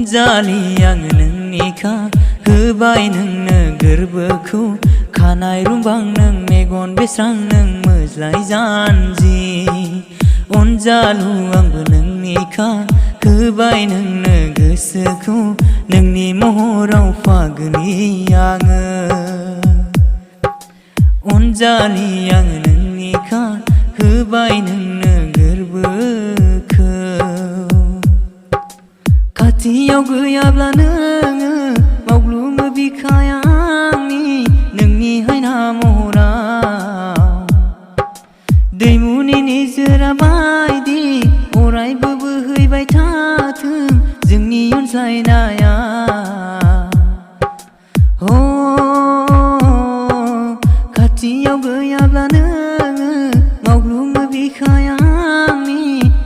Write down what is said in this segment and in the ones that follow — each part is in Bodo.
अनजालि आङो नोंनिखा होबाय नोंनो गोरबोखौ खानाय रुंबां नों मेगन बेस्रां नों मोज्लाय जानजि अनजालु आंबो नोंनिखा होबाय नोंनो गोसोखौ नोंनि महराव फागोनि आङो अनजालि आङो नोंनिखा होबाय नोंनो गोरबोखौ खाथियाव गैयाब्ला नोङो मावग्लुमो बिखाया आंनि नोंनि हायना महराव दैमुनि निजोरा बायदि अरायबो बोहैबाय थाथों जोंनि अनज्लायनाया खाथियाव गैयाब्ला नोङो मावग्लुमो बिखाया आंनि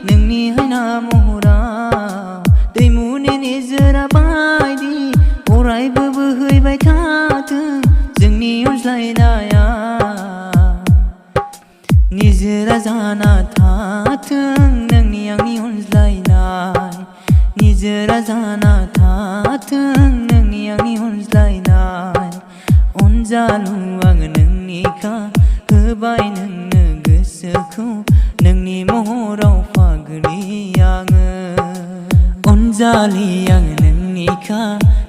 नोंनि हायना महराव दैमुनि निजोरा बायदि अरायबो बोहैबाय थाथों जोंनि अनज्लायनाया निजोरा जाना थाथों नोंनि आंनि अनज्लायनाय निजोरा जाना थाथों नोंनि आंनि अनज्लायनाय अनजालु आङो नोंनिखा होबाय नोंनो गोसोखौ नोंनि महराव फागोनि आङो अनजालि आङो नोंनिखा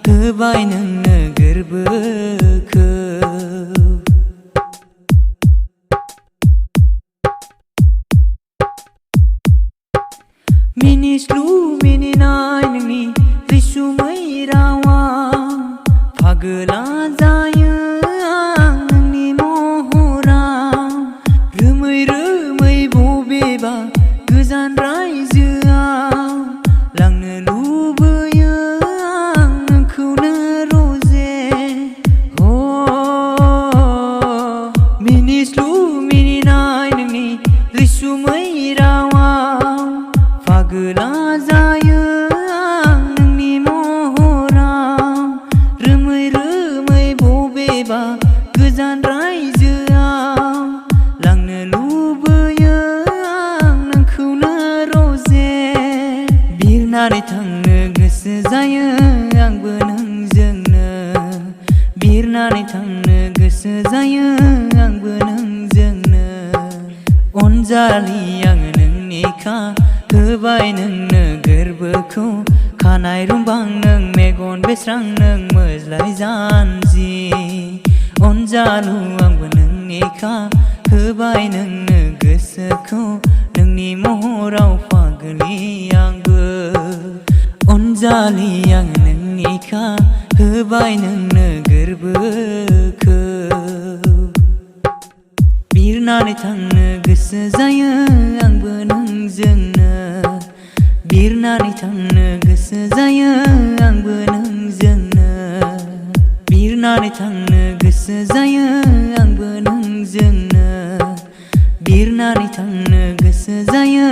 होबाय नोंनो गोरबोखौ मिनिस्लु मिनिनाय नोंनि रैसुमै रावा फागोला जायो आं नोंनि महराव रोमै रोमै बबेबा गोजान रायजोआव लांनो लुबैयो आं नोंखौनो रजे मिनिस्लु मिनिनाय नोंनि रैसुमै रावा फागोला जायो आं नोंनि महराव रोमै रोमै बबेबा गोजान रायजोआव लांनो लुबैयो आं नोंखौनो रजे बिरनानै थांनो गोसो जायो आंबो नोंजोंनो बिरनानै थांनो गोसो जायो आंबो नोंजोंनो अनजालि आङो नोंनिखा होबाय नोंनो गोरबोखौ खानाय रुंबां नों मेगन बेस्रां नों मोज्लाय जानजि अनजालु आंबो नोंनिखा होबाय नोंनो गोसोखौ नोंनि महराव फागोनि आंबो अनजालि आङो नोंनिखा होबाय नोंनो गोरबोखौ बिरनानै थांनो गोसो जायो आंबो नोंजोंनो बिरनानै थांनो गोसो जायो आंबो नोंजोंनो बिरनानै थांनो गोसो जायो आंबो नोंजोंनो बिरनानै थांनो गोसो जायो